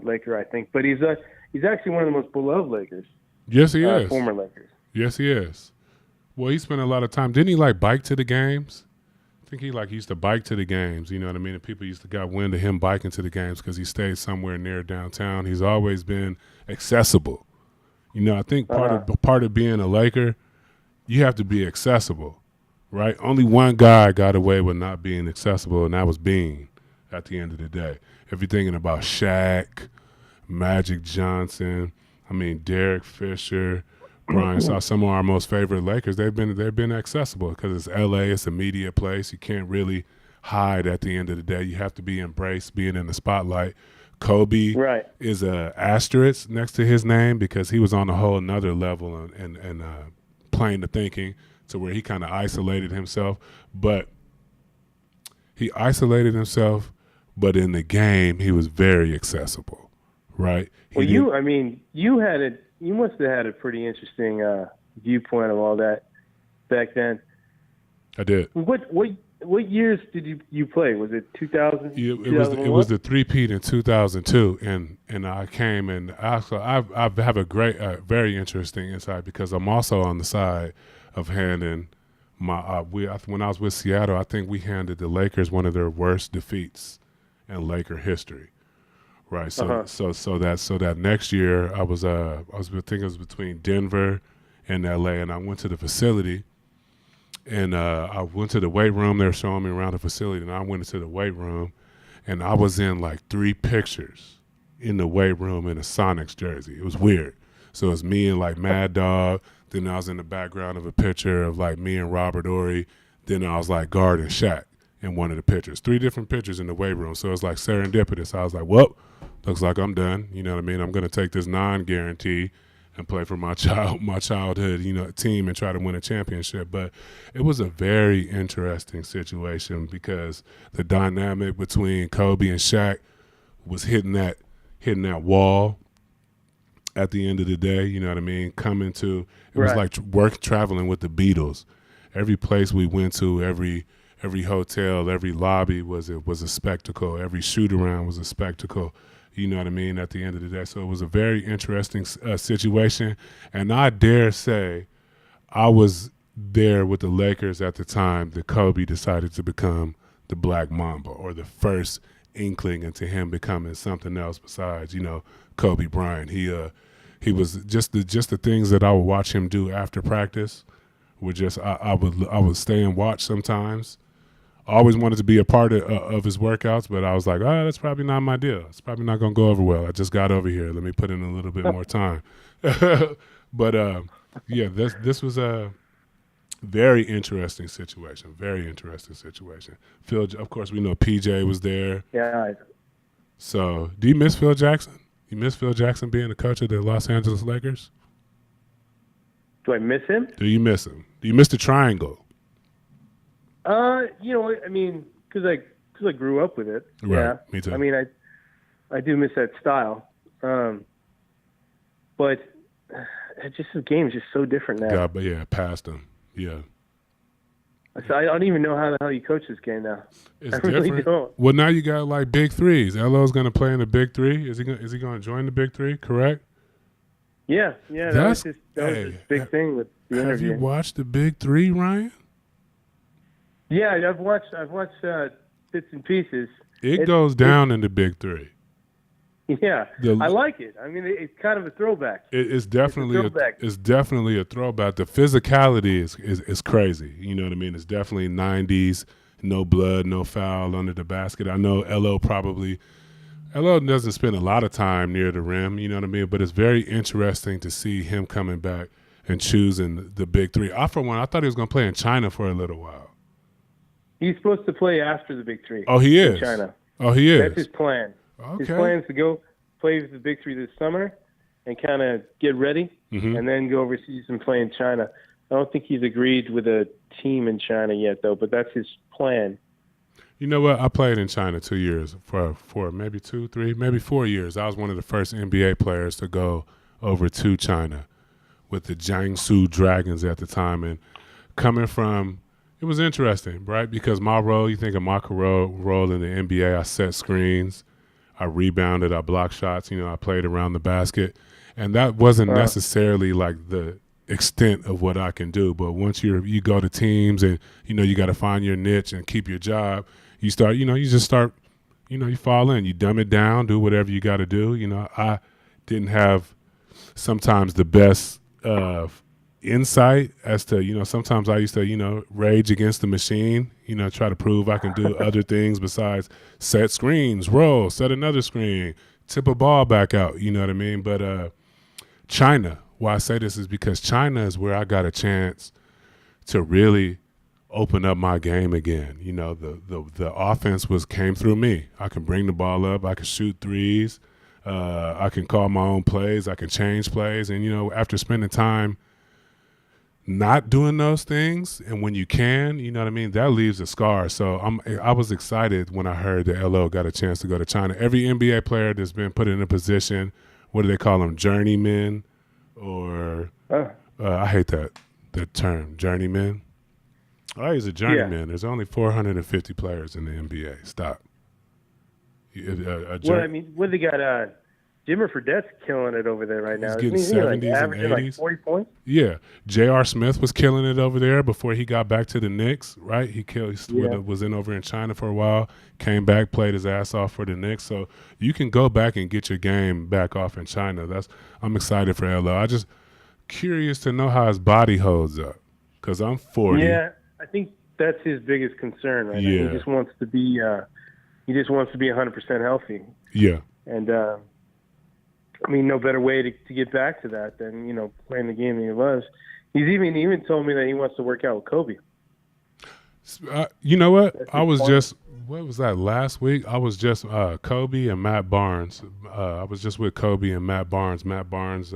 B: Laker, I think. But he's actually one of the most beloved Lakers.
A: Yes, he is.
B: Former Lakers.
A: Yes, he is. Well, he spent a lot of time. Didn't he bike to the games? think he used to bike to the games. You know what I mean? And people used to got wind of him biking to the games because he stayed somewhere near downtown. He's always been accessible. You know, I think part of being a Laker, you have to be accessible, right? Only one guy got away with not being accessible, and that was Bean. At the end of the day, if you're thinking about Shaq, Magic Johnson, I mean Derek Fisher, Brian Shaw, some of our most favorite Lakers, they've been accessible because it's LA, it's a media place. You can't really hide at the end of the day. You have to be embraced being in the spotlight. Kobe is a asterisk next to his name because he was on a whole another level and plane of thinking to where he kind of isolated himself. But he isolated himself, but in the game he was very accessible, right?
B: Well, you must have had a pretty interesting viewpoint of all that back then.
A: I did.
B: What years did you play? Was it 2000?
A: It was the three-peat in 2002, and I came and I have a great, very interesting insight because I'm also on the side of handing my when I was with Seattle, I think we handed the Lakers one of their worst defeats in Laker history. Right, so that next year I think it was between Denver and LA, and I went to the facility, and I went to the weight room. They were showing me around the facility, and I went into the weight room, and I was in like 3 pictures in the weight room in a Sonics jersey. It was weird. So it was me and like Mad Dog. Then I was in the background of a picture of like me and Robert Horry. Then I was like guarding Shaq in one of the pictures. 3 different pictures in the weight room. So it was like serendipitous. I was like, well, looks like I'm done. You know what I mean? I'm going to take this non-guarantee and play for my childhood, team and try to win a championship. But it was a very interesting situation because the dynamic between Kobe and Shaq was hitting that wall at the end of the day. You know what I mean? It was like traveling with the Beatles. Every place we went to, every hotel, every lobby was a spectacle. Every shoot around was a spectacle. You know what I mean? At the end of the day. So it was a very interesting situation. And I dare say I was there with the Lakers at the time that Kobe decided to become the Black Mamba, or the first inkling into him becoming something else besides, Kobe Bryant. He was just the things that I would watch him do after practice were just I would stay and watch sometimes. I always wanted to be a part of his workouts, but I was like, that's probably not my deal. It's probably not going to go over well. I just got over here. Let me put in a little bit more time. But, this was a very interesting situation. Very interesting situation. Phil, of course, we know PJ was there.
B: Yeah.
A: So, do you miss Phil Jackson? You miss Phil Jackson being the coach of the Los Angeles Lakers?
B: Do I miss him?
A: Do you miss him? Do you miss the triangle?
B: Because I grew up with it.
A: Right,
B: yeah.
A: Me too.
B: I mean, I do miss that style. But the game's just so different now.
A: God, but yeah, past him. Yeah.
B: So I don't even know how the hell you coach this game now.
A: It's
B: I really
A: different.
B: don't.
A: Well, now you got like big threes. LO's going to play in the big 3. Is he going to join the big 3? Correct.
B: Yeah. That was just big thing with the interview.
A: Have you watched the big 3, Ryan?
B: Yeah, I've watched bits and pieces.
A: It goes down in the big 3.
B: Yeah, I like it. I mean, it's kind of a throwback.
A: It's definitely it's definitely a throwback. The physicality is crazy. You know what I mean? It's definitely 90s. No blood, no foul under the basket. I know LO doesn't spend a lot of time near the rim. You know what I mean? But it's very interesting to see him coming back and choosing the big 3. I thought he was going to play in China for a little while.
B: He's supposed to play after the big 3.
A: Oh, he is?
B: In China.
A: Oh, he is?
B: That's his plan.
A: Okay.
B: His plan is to go play with the big 3 this summer and kind of get ready, and then go overseas and play in China. I don't think he's agreed with a team in China yet, though, but that's his plan.
A: You know what? I played in China 2 years, for maybe 2, 3, maybe 4 years. I was one of the first NBA players to go over to China with the Jiangsu Dragons at the time. And coming from – it was interesting, right? Because my role, you think of my role in the NBA, I set screens, I rebounded, I blocked shots, I played around the basket. And that wasn't necessarily like the extent of what I can do. But once you go to teams and, you got to find your niche and keep your job, you start, you just start, you fall in, you dumb it down, do whatever you got to do. I didn't have sometimes the best insight as to, sometimes I used to, rage against the machine, try to prove I can do other things besides set screens, roll, set another screen, tip a ball back out, you know what I mean? But China, why I say this is because China is where I got a chance to really open up my game again. The offense came through me. I can bring the ball up, I can shoot threes, I can call my own plays, I can change plays, and after spending time not doing those things, and when you can, you know what I mean, that leaves a scar. So I was excited when I heard that LO got a chance to go to China. Every NBA player that's been put in a position, what do they call them, journeymen, or I hate that term, journeyman. Oh, he's a journeyman. Yeah. There's only 450 players in the NBA. Stop.
B: Well, I mean, what they got? Jimmer Fredette's killing it over there right now.
A: He's getting 70s and 80s.
B: Like 40 points?
A: Yeah. J.R. Smith was killing it over there before he got back to the Knicks, right? He was over in China for a while, came back, played his ass off for the Knicks. So you can go back and get your game back off in China. I'm excited for LO. I just curious to know how his body holds up because I'm 40.
B: Yeah, I think that's his biggest concern right now. He just wants to be 100% healthy.
A: Yeah.
B: And I mean, no better way to get back to that than, playing the game that he loves. He's even told me that he wants to work out with Kobe.
A: You know what? What was that, last week? I was just Kobe and Matt Barnes. I was just with Kobe and Matt Barnes. Matt Barnes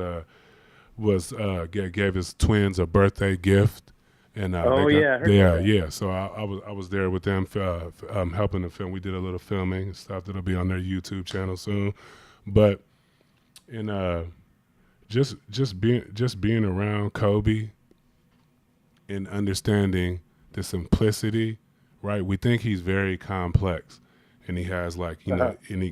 A: gave his twins a birthday gift. And yeah. So I was there with them, helping them film. We did a little filming and stuff that'll be on their YouTube channel soon. But just being around Kobe and understanding the simplicity, right? We think he's very complex, and he has and he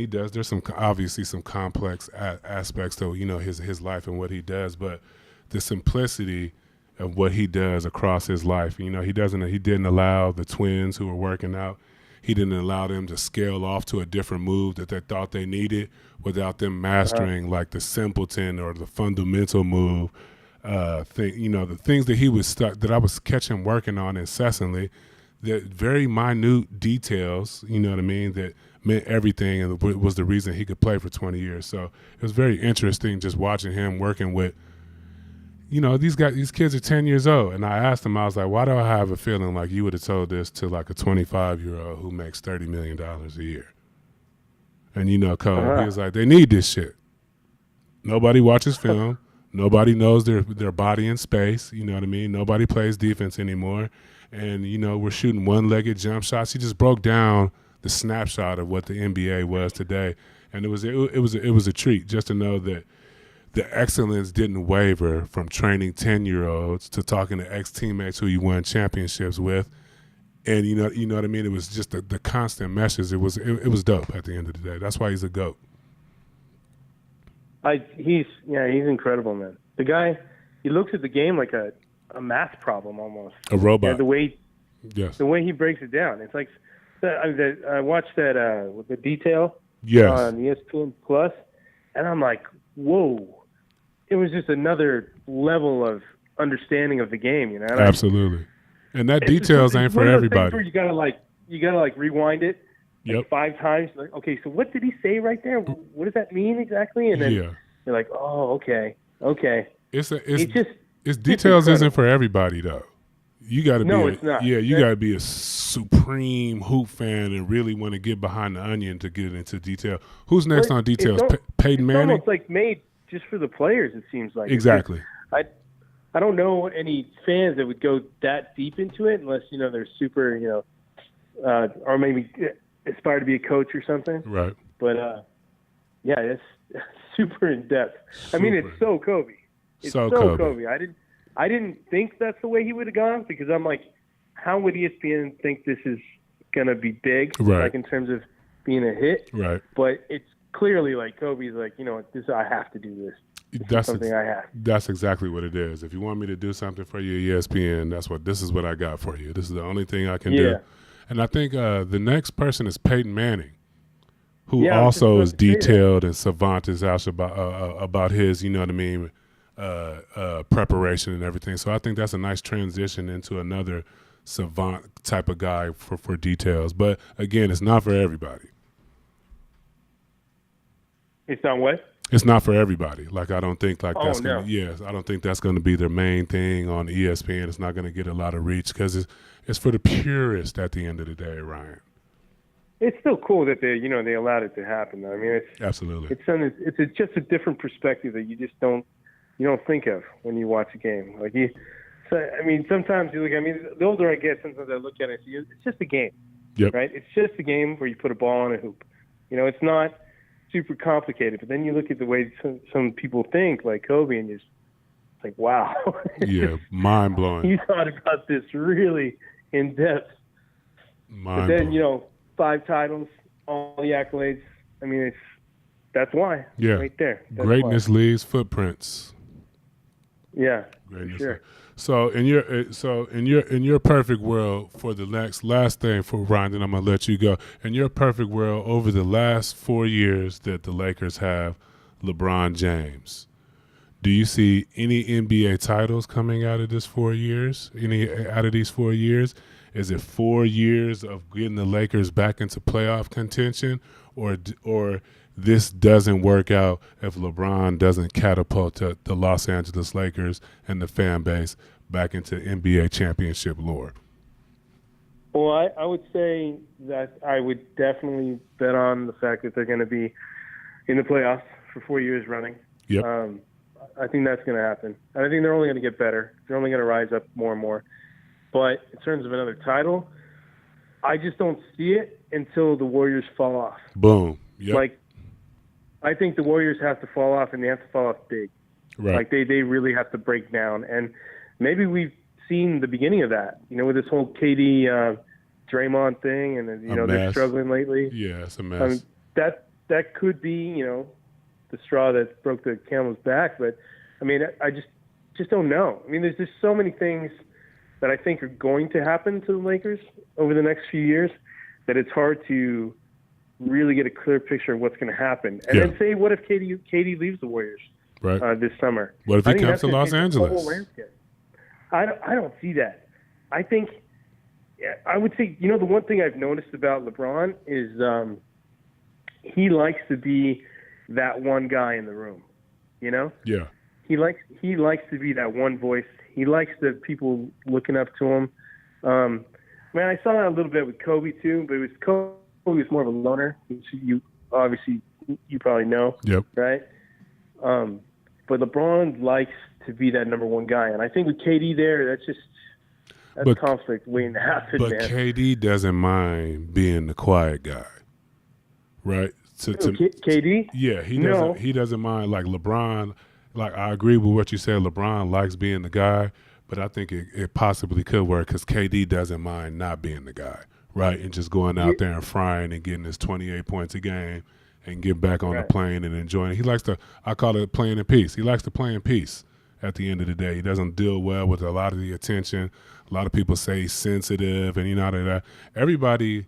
A: does. There's obviously some complex aspects to his life and what he does, but the simplicity of what he does across his life. He didn't allow the twins who were working out, he didn't allow them to scale off to a different move that they thought they needed without them mastering like the simpleton or the fundamental move thing. The things that he was that I was catching working on incessantly, that very minute details, you know what I mean, that meant everything and was the reason he could play for 20 years. So it was very interesting just watching him working with, these kids are 10 years old. And I asked him, I was like, why do I have a feeling like you would have told this to like a 25-year-old who makes $30 million a year? And Cole, he was like, they need this shit. Nobody watches film. Nobody knows their body in space. You know what I mean? Nobody plays defense anymore. And, we're shooting one-legged jump shots. He just broke down the snapshot of what the NBA was today. And it was a treat just to know that the excellence didn't waver from training 10-year-olds to talking to ex-teammates who you won championships with. And you know what I mean? It was just the constant message. It was dope at the end of the day. That's why he's a GOAT.
B: He's incredible, man. The guy, he looks at the game like a math problem almost.
A: A robot.
B: Yeah, the way he breaks it down. It's like I watched that with the detail on ESPN Plus, and I'm like, whoa. It was just another level of understanding of the game,
A: Absolutely. And that details ain't for everybody.
B: Where you gotta rewind it 5 times. Like, okay, so what did he say right there? What does that mean exactly? And then you're like, oh, okay.
A: It's details isn't for everybody though. You got to
B: it's not.
A: Yeah, you got to be a supreme hoop fan and really want to get behind the onion to get into detail. Who's next on details? Peyton Manning.
B: It's almost like made just for the players. It seems like
A: exactly.
B: I don't know any fans that would go that deep into it unless they're super or maybe aspire to be a coach or something.
A: Right.
B: But it's super in depth. I mean, it's so Kobe. It's so Kobe. I didn't think that's the way he would have gone because I'm like, how would ESPN think this is gonna be big?
A: Right.
B: Like in terms of being a hit.
A: Right.
B: But it's clearly like Kobe's like, this I have to do this. This is something I have.
A: That's exactly what it is. If you want me to do something for you, ESPN, this is what I got for you. This is the only thing I can do. And I think the next person is Peyton Manning, who also is detailed and savant as ash about his, you know what I mean, preparation and everything. So I think that's a nice transition into another savant type of guy for details. But again, it's not for everybody.
B: It's not what?
A: It's not for everybody. Like I don't think like that's
B: no.
A: I don't think that's going to be their main thing on ESPN. It's not going to get a lot of reach because it's for the purist at the end of the day, Ryan.
B: It's still cool that they allowed it to happen. I mean, it's
A: absolutely
B: it's just a different perspective that you just don't think of when you watch a game. Sometimes you look. I mean, the older I get, sometimes I look at it and see it's just a game, right? It's just a game where you put a ball on a hoop. It's not super complicated. But then you look at the way some people think, like Kobe, and you're just like, wow.
A: Yeah, mind blowing.
B: You thought about this really in depth.
A: Mind
B: blowing. But then 5 titles, all the accolades. I mean, that's why.
A: Yeah,
B: right there. That's
A: greatness
B: why.
A: leaves footprints.
B: Yeah,
A: greatness.
B: For sure.
A: So in your perfect world, for the last thing for Ryan, then I'm gonna let you go. In your perfect world, over the last 4 years that the Lakers have LeBron James, do you see any NBA titles coming out of this 4 years? Any out of these 4 years? Is it 4 years of getting the Lakers back into playoff contention, or this doesn't work out if LeBron doesn't catapult the Los Angeles Lakers and the fan base back into NBA championship lore?
B: Well, I would say that I would definitely bet on the fact that they're going to be in the playoffs for 4 years running.
A: Yep.
B: I think that's going to happen. And I think they're only going to get better. They're only going to rise up more and more. But in terms of another title, I just don't see it until the Warriors fall off.
A: Boom. Yep.
B: I think the Warriors have to fall off, and they have to fall off big.
A: Right.
B: They really have to break down. And maybe we've seen the beginning of that, with this whole KD Draymond thing, and they're struggling lately.
A: Yeah, it's a mess.
B: That could be, the straw that broke the camel's back. But, I just don't know. There's just so many things that I think are going to happen to the Lakers over the next few years that it's hard to really get a clear picture of what's going to happen. And then say, what if KD leaves the Warriors this summer?
A: What if he comes to Los Angeles?
B: I don't see that. I think I would say, the one thing I've noticed about LeBron is he likes to be that one guy in the room,
A: Yeah.
B: He likes to be that one voice. He likes the people looking up to him. I saw that a litit bit with Kobe too, but Kobe was more of a loner, which you probably know.
A: Yep.
B: Right? But LeBron likes to be that number one guy. And I think with KD there, that's conflict waiting to happen,
A: but
B: man.
A: But KD doesn't mind being the quiet guy, right?
B: KD?
A: Yeah, he doesn't mind. Like LeBron, I agree with what you said. LeBron likes being the guy, but I think it possibly could work because KD doesn't mind not being the guy, right? And just going out there and frying and getting his 28 points a game and get back on the plane and enjoying it. He likes to, I call it playing in peace. He likes to play in peace at the end of the day. He doesn't deal well with a lot of the attention. A lot of people say he's sensitive and that. Everybody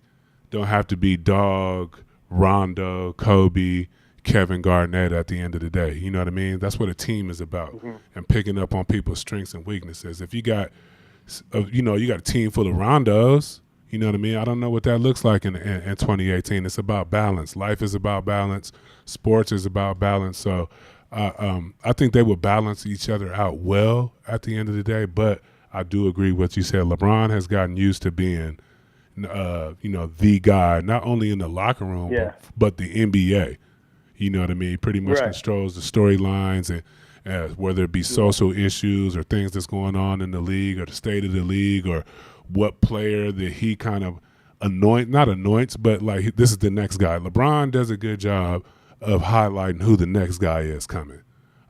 A: don't have to be Dog, Rondo, Kobe, Kevin Garnett at the end of the day. You know what I mean? That's what a team is about, and picking up on people's strengths and weaknesses. If you got, you got a team full of Rondos, you know what I mean? I don't know what that looks like in 2018. It's about balance. Life is about balance. Sports is about balance. So I think they will balance each other out well at the end of the day. But I do agree with what you said. LeBron has gotten used to being, the guy, not only in the locker room, but the NBA. You know what I mean? Pretty much controls the storylines and whether it be social issues or things that's going on in the league or the state of the league or what player that he kind of not anoints, but like this is the next guy. LeBron does a good job of highlighting who the next guy is coming.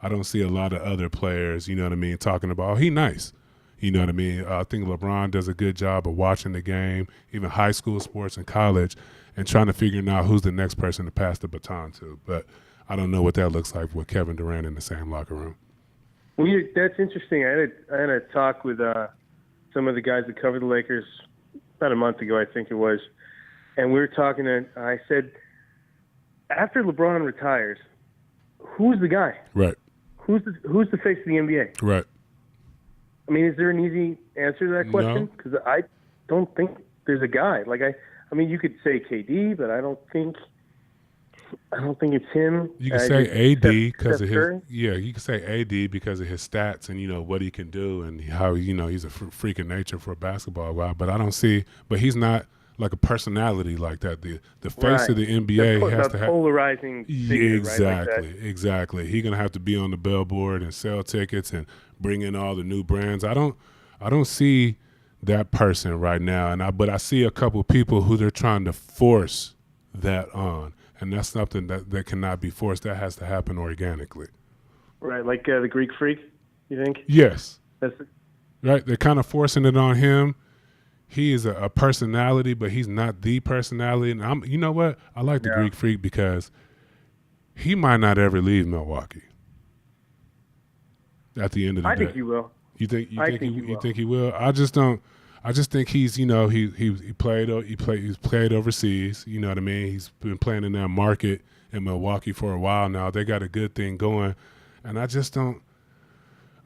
A: I don't see a lot of other players, you know what I mean, talking about, oh, he nice. You know what I mean? I think LeBron does a good job of watching the game, even high school sports and college, and trying to figure out who's the next person to pass the baton to. But I don't know what that looks like with Kevin Durant in the same locker room.
B: Well, that's interesting. I had a talk with some of the guys that cover the Lakers about a month ago, I think it was, and we were talking. And I said, after LeBron retires, who's the guy?
A: Right.
B: Who's the face of the NBA?
A: Right.
B: I mean, is there an easy answer to that question? Because I don't think there's a guy. Like I mean, you could say KD, but I don't think it's him.
A: You can say AD because of his you can say AD because of his stats and what he can do and how he's a freak of nature for a basketball guy. But I don't see. But he's not like a personality like that. The face of the NBA has to have
B: polarizing figure,
A: exactly,
B: like
A: exactly. He's gonna have to be on the billboard and sell tickets and bring in all the new brands. I don't see that person right now, but I see a couple people who they're trying to force that on, and that's something that cannot be forced. That has to happen organically.
B: Right, like the Greek Freak, you think?
A: Yes. Right, they're kind of forcing it on him. He is a personality, but he's not the personality. And you know what? I like the Greek Freak because he might not ever leave Milwaukee. At the end of the day,
B: I think he will.
A: You think he will? I just don't. I just think he's he played overseas. You know what I mean? He's been playing in that market in Milwaukee for a while now. They got a good thing going, and I just don't.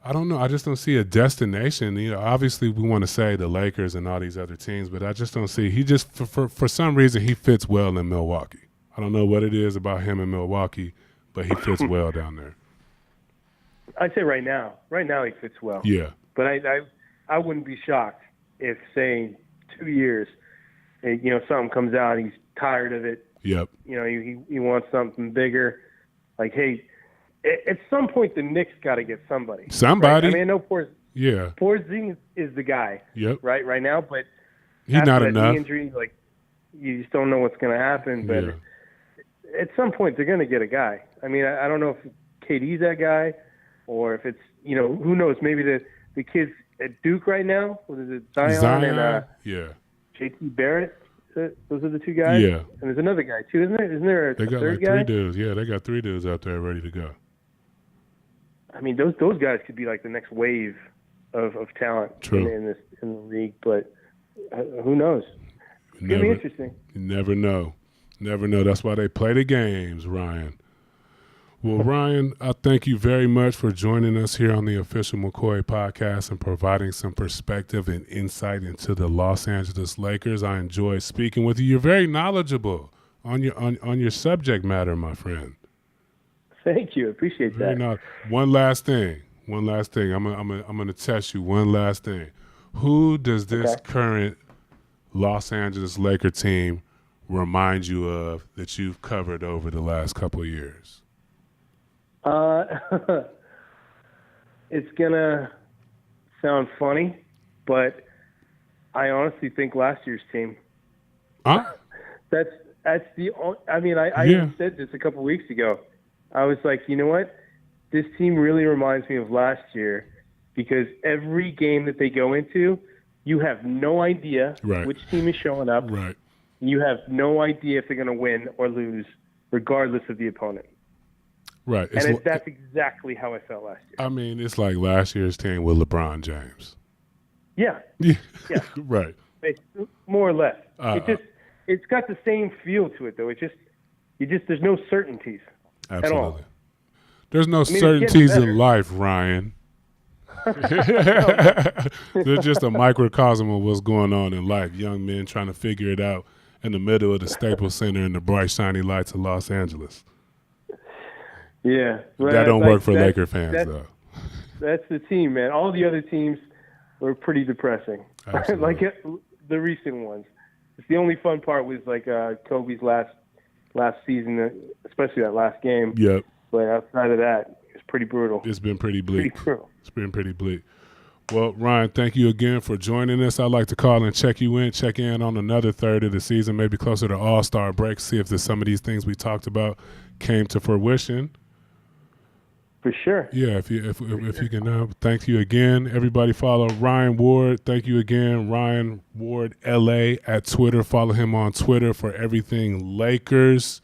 A: I don't know. I just don't see a destination. Obviously we want to say the Lakers and all these other teams, but I just don't see. He just for some reason he fits well in Milwaukee. I don't know what it is about him in Milwaukee, but he fits well down there.
B: I'd say right now he fits well.
A: Yeah.
B: But I wouldn't be shocked if, say, 2 years, something comes out and he's tired of it.
A: Yep.
B: He wants something bigger. Like, hey, at some point the Knicks got to get somebody.
A: Somebody.
B: Right? I mean, I know Porzingis is the guy.
A: Yep.
B: Right now, but
A: he's not enough.
B: Knee injury, like, you just don't know what's going to happen. But at some point they're going to get a guy. I mean, I don't know if KD's that guy. Or if it's, who knows, maybe the kids at Duke right now, what is it, Zion and JT Barrett, those are the two guys?
A: Yeah.
B: And there's another guy, too, isn't there? Isn't there a
A: third guy? They got like 3 dudes. Yeah, they got 3 dudes out there ready to go.
B: I mean, those guys could be like the next wave of talent in the league, but who knows? It's going to be interesting.
A: You never know. Never know. That's why they play the games, Ryan. Well, Ryan, I thank you very much for joining us here on the Official McCoy podcast and providing some perspective and insight into the Los Angeles Lakers. I enjoy speaking with you. You're very knowledgeable on your subject matter, my friend.
B: Thank you. Appreciate that.
A: One last thing. I'm gonna test you. One last thing. Who does this current Los Angeles Laker team remind you of that you've covered over the last couple of years?
B: It's gonna sound funny, but I honestly think last year's team.
A: Huh?
B: That's the only. I mean, I even said this a couple of weeks ago. I was like, you know what? This team really reminds me of last year because every game that they go into, you have no idea which team is showing up.
A: Right.
B: You have no idea if they're going to win or lose, regardless of the opponent.
A: Right.
B: That's exactly how I felt last year.
A: I mean, it's like last year's team with LeBron James.
B: Yeah.
A: Right.
B: More or less. It's got the same feel to it, though. There's no certainties
A: Absolutely.
B: At all.
A: There's no certainties in life, Ryan. They're just a microcosm of what's going on in life. Young men trying to figure it out in the middle of the Staples Center in the bright, shiny lights of Los Angeles.
B: Yeah. Right.
A: That don't work for Laker fans, though.
B: That's the team, man. All the other teams were pretty depressing. Like the recent ones. It's the only fun part was like Kobe's last season, especially that last game. Yep. But outside of that, it's pretty brutal.
A: It's been pretty bleak. It's been pretty bleak. Well, Ryan, thank you again for joining us. I'd like to call and check in on another third of the season, maybe closer to All-Star break, see if some of these things we talked about came to fruition.
B: For sure.
A: Yeah, if you can, thank you again. Everybody follow Ryan Ward. Thank you again, Ryan Ward LA at Twitter. Follow him on Twitter for everything Lakers.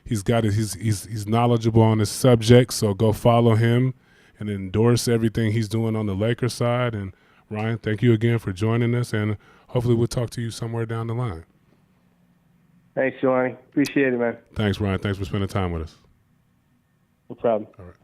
A: he's knowledgeable on this subject. So go follow him and endorse everything he's doing on the Lakers side. And Ryan, thank you again for joining us, and hopefully we'll talk to you somewhere down the line.
B: Thanks, Jelani. Appreciate it, man.
A: Thanks, Ryan. Thanks for spending time with us.
B: No problem.
A: All right.